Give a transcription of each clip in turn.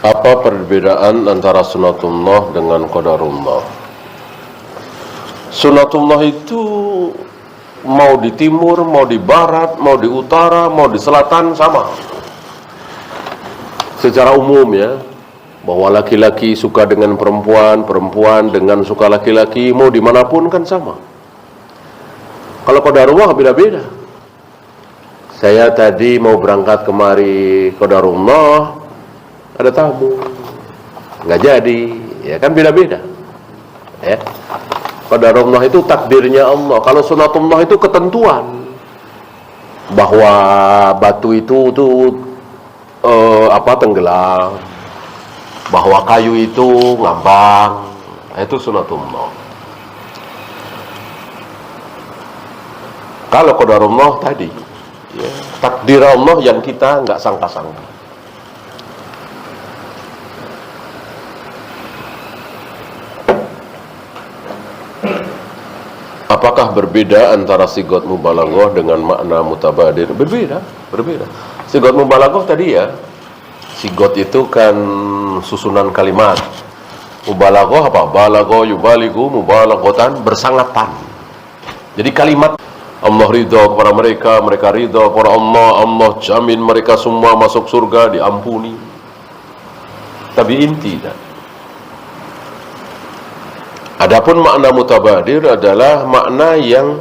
Apa perbedaan antara sunatullah dengan qadarullah? Sunatullah itu mau di timur, mau di barat, mau di utara, mau di selatan sama. Secara umum ya, bahwa laki-laki suka dengan perempuan, perempuan dengan suka laki-laki, mau dimanapun kan sama. Kalau qadarullah beda-beda. Saya tadi mau berangkat kemari qadarullah, ada tamu, nggak jadi, ya kan beda-beda. Ya, qadarullah itu takdirnya Allah. Kalau sunatullah itu ketentuan bahwa batu itu tenggelam, bahwa kayu itu ngambang, itu sunatullah. Kalau qadarullah tadi, ya, takdir Allah yang kita nggak sangka-sangka. Apakah berbeda antara sigot mubalaghah dengan makna mutabadir? Berbeda. Sigot mubalaghah tadi ya, sigot itu kan susunan kalimat. Mubalaghah apa? Balagha yubalighu mubalaghatan, bersangatan. Jadi kalimat Allah ridha kepada mereka, mereka ridha kepada Allah, Allah jamin mereka semua masuk surga, diampuni. Tapi inti dah. Adapun makna mutabadir adalah makna yang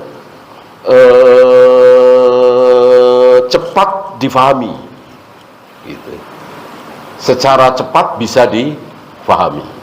cepat difahami, gitu. Secara cepat bisa difahami.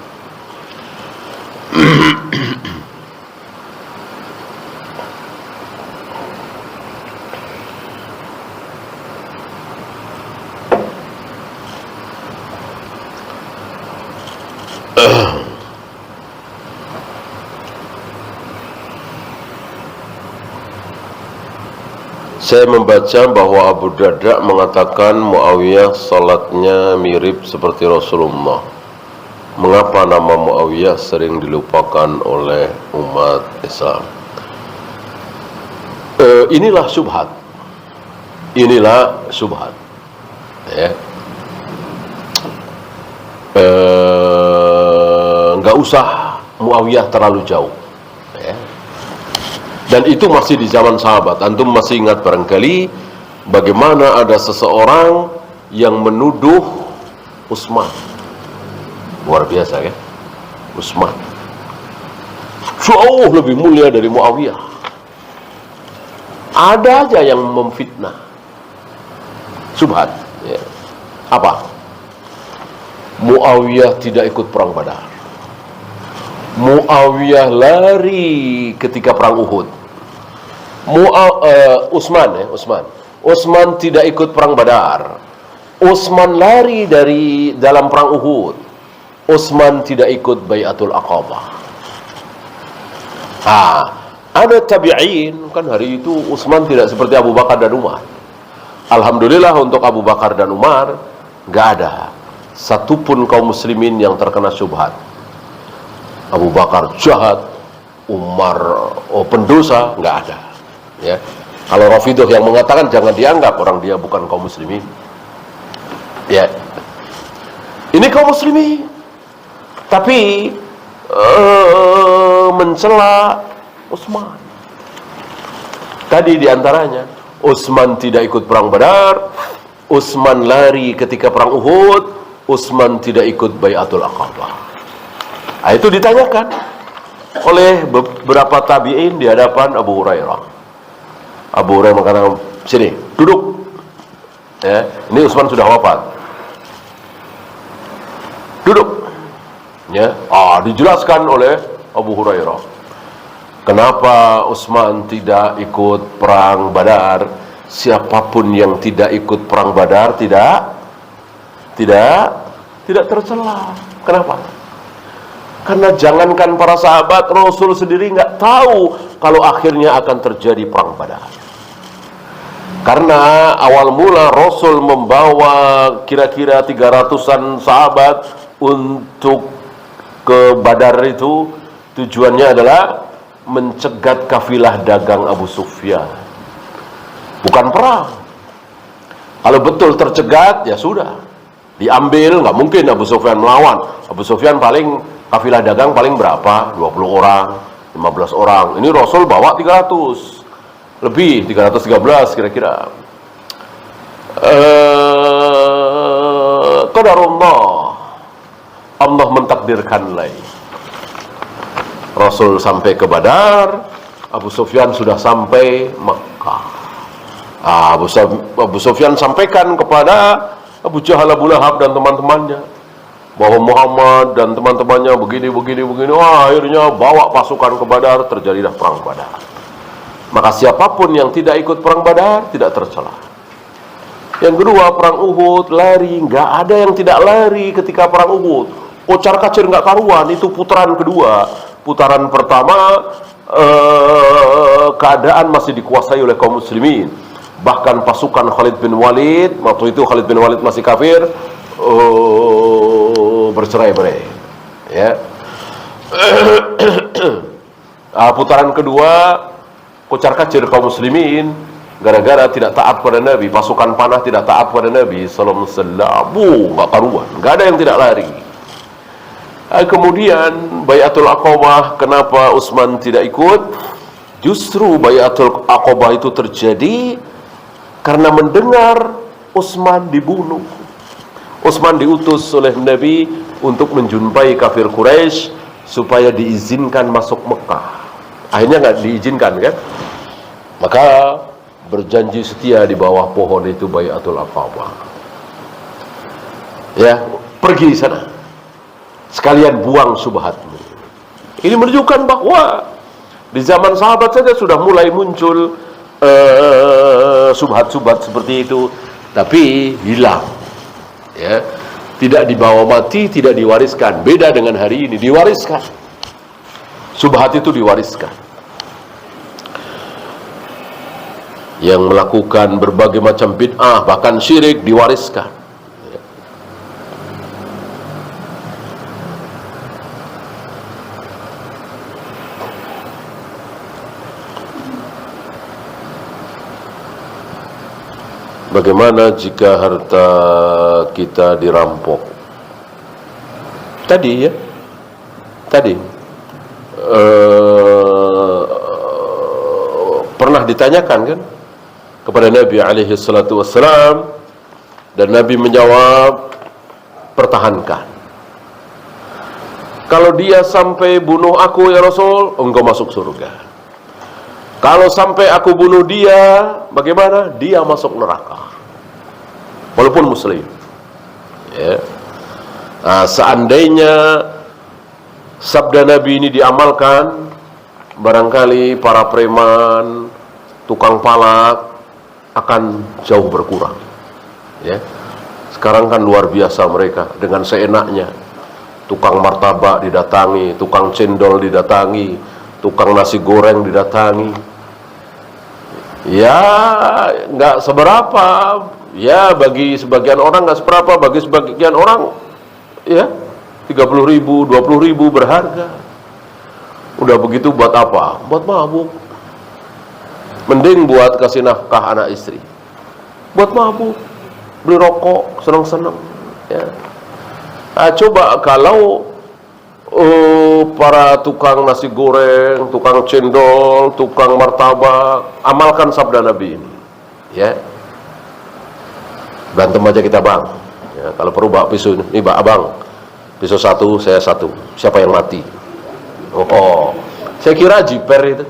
Saya membaca bahwa Abu Darda mengatakan Muawiyah salatnya mirip seperti Rasulullah. Mengapa nama Muawiyah sering dilupakan oleh umat Islam? Inilah syubhat. Ya. Nggak usah Muawiyah terlalu jauh. Ya. Dan itu masih di zaman sahabat. Antum masih ingat barangkali bagaimana ada seseorang yang menuduh Utsman. Luar biasa kan? Utsman jauh lebih mulia dari Muawiyah. Ada aja yang memfitnah. Subhat. Ya. Apa? Muawiyah tidak ikut perang Badar. Muawiyah lari ketika perang Uhud. Utsman tidak ikut perang Badar. Utsman lari dari dalam perang Uhud. Utsman tidak ikut Bai'atul Aqabah. Ada tabi'in kan hari itu Utsman tidak seperti Abu Bakar dan Umar. Alhamdulillah untuk Abu Bakar dan Umar nggak ada satupun kaum muslimin yang terkena syubhat. Abu Bakar jahat, Umar pendosa, nggak ada. Ya, kalau Rafidhah yang mengatakan jangan dianggap orang dia bukan kaum muslimin. Ya, ini kaum muslimin, tapi mencela Utsman. Tadi diantaranya, Utsman tidak ikut perang Badar, Utsman lari ketika perang Uhud, Utsman tidak ikut Bai'atul Aqabah. Itu ditanyakan oleh beberapa tabi'in di hadapan Abu Hurairah. Abu Hurairah mengatakan, sini, duduk. Ya, ini Utsman sudah wafat. Duduk. Ya, dijelaskan oleh Abu Hurairah. Kenapa Utsman tidak ikut perang Badar? Siapapun yang tidak ikut perang Badar tidak tercela. Kenapa? Karena jangankan para sahabat, Rasul sendiri nggak tahu kalau akhirnya akan terjadi perang Badar. Karena awal mula Rasul membawa kira-kira 300-an sahabat untuk ke Badar itu tujuannya adalah mencegat kafilah dagang Abu Sufyan. Bukan perang. Kalau betul tercegat, ya sudah. Diambil, nggak mungkin Abu Sufyan melawan. Abu Sufyan paling kafilah dagang paling berapa? 20 orang, 15 orang. Ini Rasul bawa 300 lebih, 313 kira-kira. Qadarullah, Allah mentakdirkan lain. Rasul sampai ke Badar, Abu Sufyan sudah sampai Makkah. Abu Sufyan sampaikan kepada Abu Jahal, Abu Lahab dan teman-temannya bahwa Muhammad dan teman-temannya begini. Akhirnya bawa pasukan ke Badar, terjadilah perang Badar. Maka siapapun yang tidak ikut perang Badar tidak tercela. Yang kedua, perang Uhud, lari, nggak ada yang tidak lari ketika perang Uhud. Kocar kacir nggak karuan, itu putaran kedua. Putaran pertama keadaan masih dikuasai oleh kaum muslimin. Bahkan pasukan Khalid bin Walid, waktu itu Khalid bin Walid masih kafir, bercerai-berai. Ya. Putaran kedua, kocar kacir kaum muslimin gara-gara tidak taat pada Nabi. Pasukan panah tidak taat pada Nabi sallallahu alaihi wasallam. Nggak karuan, nggak ada yang tidak lari. Kemudian Bai'atul Aqabah, kenapa Utsman tidak ikut? Justru Bai'atul Aqabah itu terjadi karena mendengar Utsman dibunuh. Utsman diutus oleh Nabi untuk menjumpai kafir Quraisy supaya diizinkan masuk Mekah. Akhirnya nggak diizinkan kan? Maka berjanji setia di bawah pohon itu Bai'atul Aqabah. Ya, pergi sana. Sekalian buang subhatmu. Ini menunjukkan bahwa di zaman sahabat saja sudah mulai muncul subhat-subhat seperti itu, tapi hilang. Ya, tidak dibawa mati, tidak diwariskan. Beda dengan hari ini, diwariskan. Subhat itu diwariskan. Yang melakukan berbagai macam bid'ah, bahkan syirik, diwariskan. Bagaimana jika harta kita dirampok? Tadi ya, pernah ditanyakan kan kepada Nabi alaihi salatu wassalam, dan Nabi menjawab, pertahankan. Kalau dia sampai bunuh aku ya Rasul, engkau masuk surga. Kalau sampai aku bunuh dia, bagaimana? Dia masuk neraka. Walaupun muslim. Ya. Nah, seandainya sabda Nabi ini diamalkan, barangkali para preman, tukang palak akan jauh berkurang. Ya. Sekarang kan luar biasa mereka dengan seenaknya. Tukang martabak didatangi, tukang cendol didatangi, tukang nasi goreng didatangi. Ya, nggak seberapa. Ya, bagi sebagian orang nggak seberapa, bagi sebagian orang ya 30.000, 20.000 berharga. Udah begitu buat apa? Buat mabuk. Mending buat kasih nafkah anak istri. Buat mabuk, beli rokok, senang-senang. Ya. Nah, coba kalau para tukang nasi goreng, tukang cendol, tukang martabak, amalkan sabda Nabi ini. Ya. Berantem aja kita bang. Ya, kalau perlu bawa pisau ini, Pak Abang. Pisau satu, saya satu. Siapa yang mati? Oh. Saya kira jiper itu.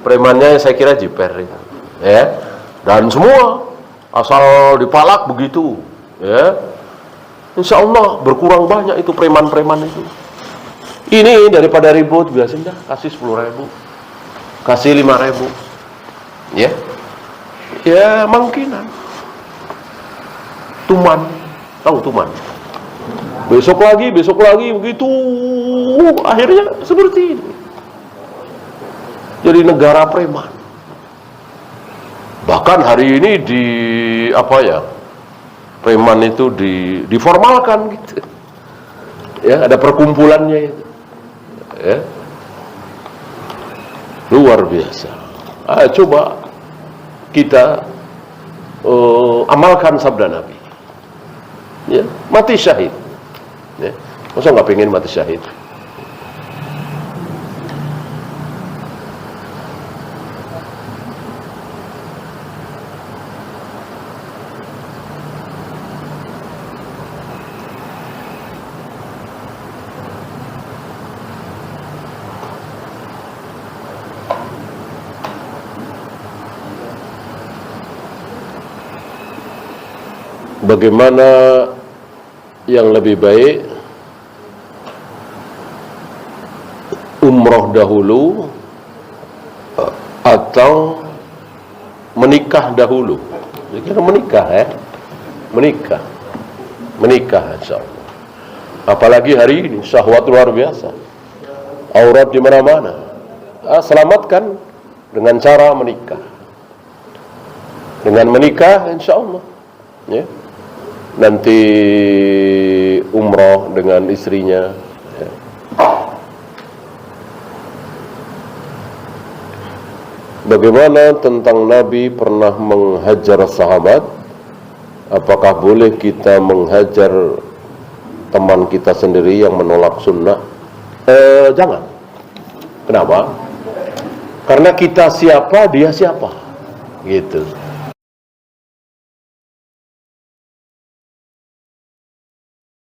Premannya saya kira jiper itu. Ya. Dan semua asal dipalak begitu. Ya. Insya Allah berkurang banyak itu preman-preman itu. Ini daripada ribut, biasanya kasih 10.000, kasih 5.000, ya, ya mungkinan. Tuman, tahu tuman? Besok lagi begitu, akhirnya seperti ini. Jadi negara preman. Bahkan hari ini preman itu diformalkan gitu. Ya, ada perkumpulannya itu. Ya. Luar biasa. Coba kita amalkan sabda Nabi. Ya, mati syahid. Ya. Masa nggak pengen mati syahid? Bagaimana yang lebih baik, umroh dahulu atau menikah dahulu? Kira menikah, menikah insya Allah. Apalagi hari ini syahwat luar biasa, aurat di mana-mana. Selamatkan dengan cara menikah. Dengan menikah insya Allah, ya. Nanti umroh dengan istrinya, ya. Bagaimana tentang Nabi pernah menghajar sahabat? Apakah boleh kita menghajar teman kita sendiri yang menolak sunnah? Jangan. Kenapa? Karena kita siapa, dia siapa, gitu.